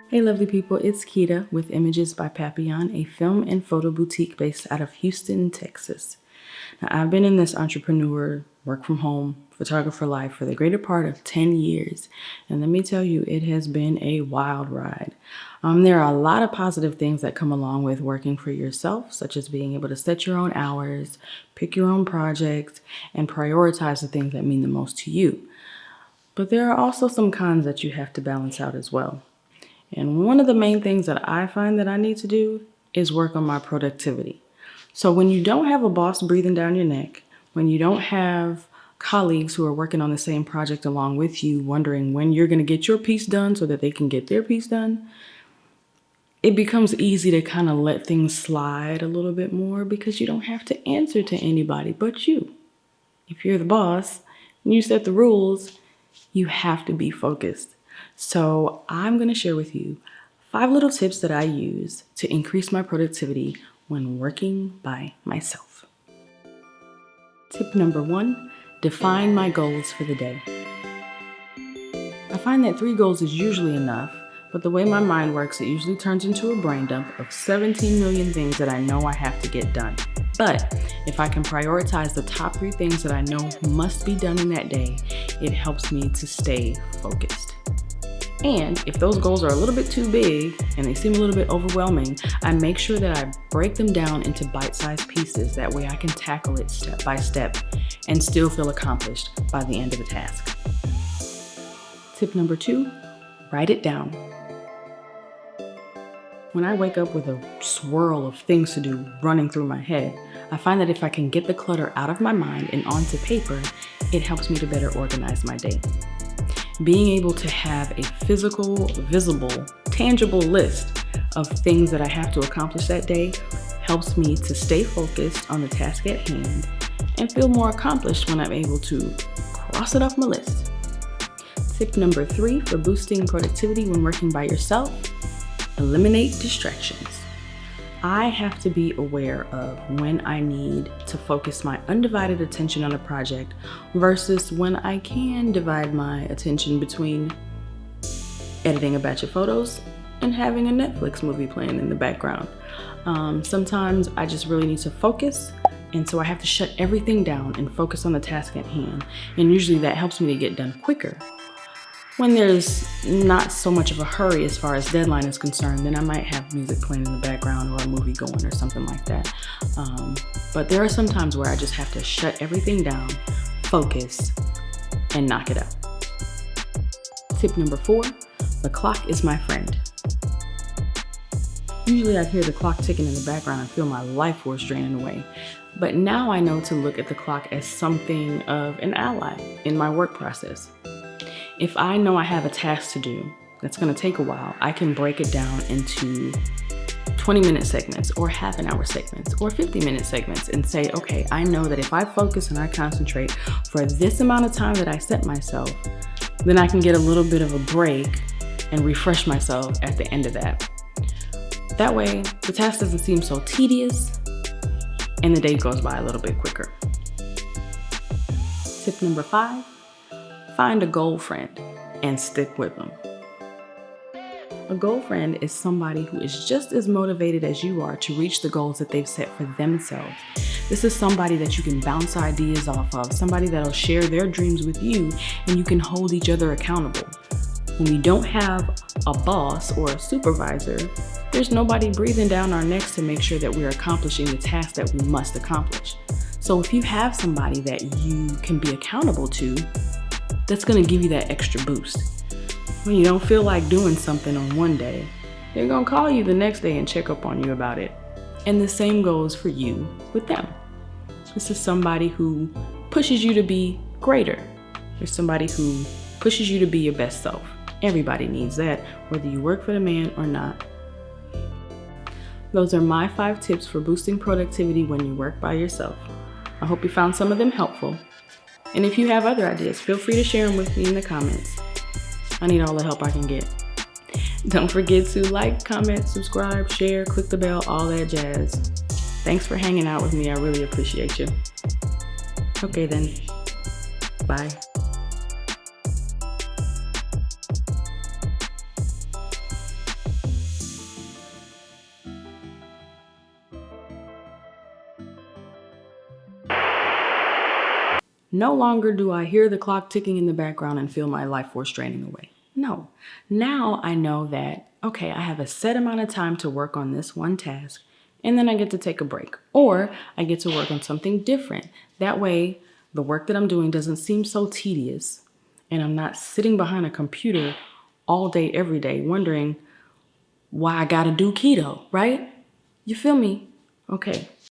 Hey lovely people, it's Keda with Images by Papillon, a film and photo boutique based out of Houston, Texas. Now, I've been in this entrepreneur, work from home, photographer life for the greater part of 10 years. And let me tell you, it has been a wild ride. There are a lot of positive things that come along with working for yourself, such as being able to set your own hours, pick your own projects, and prioritize the things that mean the most to you. But there are also some cons that you have to balance out as well. And one of the main things that I find that I need to do is work on my productivity. So when you don't have a boss breathing down your neck, when you don't have colleagues who are working on the same project along with you, wondering when you're going to get your piece done so that they can get their piece done, it becomes easy to kind of let things slide a little bit more because you don't have to answer to anybody but you. If you're the boss and you set the rules, you have to be focused. So I'm going to share with you 5 little tips that I use to increase my productivity when working by myself. Tip number 1, define my goals for the day. I find that 3 goals is usually enough, but the way my mind works, it usually turns into a brain dump of 17 million things that I know I have to get done. But if I can prioritize the top 3 things that I know must be done in that day, it helps me to stay focused. And if those goals are a little bit too big and they seem a little bit overwhelming, I make sure that I break them down into bite-sized pieces. That way I can tackle it step by step and still feel accomplished by the end of the task. Tip number 2, write it down. When I wake up with a swirl of things to do running through my head, I find that if I can get the clutter out of my mind and onto paper, it helps me to better organize my day. Being able to have a physical, visible, tangible list of things that I have to accomplish that day helps me to stay focused on the task at hand and feel more accomplished when I'm able to cross it off my list. Tip number 3 for boosting productivity when working by yourself: eliminate distractions. I have to be aware of when I need to focus my undivided attention on a project versus when I can divide my attention between editing a batch of photos and having a Netflix movie playing in the background. Sometimes I just really need to focus, and so I have to shut everything down and focus on the task at hand. And usually that helps me to get done quicker. When there's not so much of a hurry as far as deadline is concerned, then I might have music playing in the background or a movie going or something like that. But there are some times where I just have to shut everything down, focus, and knock it out. Tip number 4, the clock is my friend. Usually I'd hear the clock ticking in the background and feel my life force draining away. But now I know to look at the clock as something of an ally in my work process. If I know I have a task to do that's going to take a while, I can break it down into 20-minute segments or half-an-hour segments or 50-minute segments and say, okay, I know that if I focus and I concentrate for this amount of time that I set myself, then I can get a little bit of a break and refresh myself at the end of that. That way, the task doesn't seem so tedious and the day goes by a little bit quicker. Tip number 5. Find a goal friend and stick with them. A goal friend is somebody who is just as motivated as you are to reach the goals that they've set for themselves. This is somebody that you can bounce ideas off of, somebody that'll share their dreams with you, and you can hold each other accountable. When we don't have a boss or a supervisor, there's nobody breathing down our necks to make sure that we're accomplishing the task that we must accomplish. So if you have somebody that you can be accountable to, that's going to give you that extra boost. When you don't feel like doing something on one day, they're going to call you the next day and check up on you about it. And the same goes for you with them. This is somebody who pushes you to be greater. There's somebody who pushes you to be your best self. Everybody needs that, whether you work for the man or not. Those are my 5 tips for boosting productivity when you work by yourself. I hope you found some of them helpful. And if you have other ideas, feel free to share them with me in the comments. I need all the help I can get. Don't forget to like, comment, subscribe, share, click the bell, all that jazz. Thanks for hanging out with me. I really appreciate you. Okay then, bye. No longer do I hear the clock ticking in the background and feel my life force draining away. No. Now I know that, okay, I have a set amount of time to work on this one task, and then I get to take a break. Or I get to work on something different. That way, the work that I'm doing doesn't seem so tedious, and I'm not sitting behind a computer all day, every day, wondering why I gotta do keto, right? You feel me? Okay.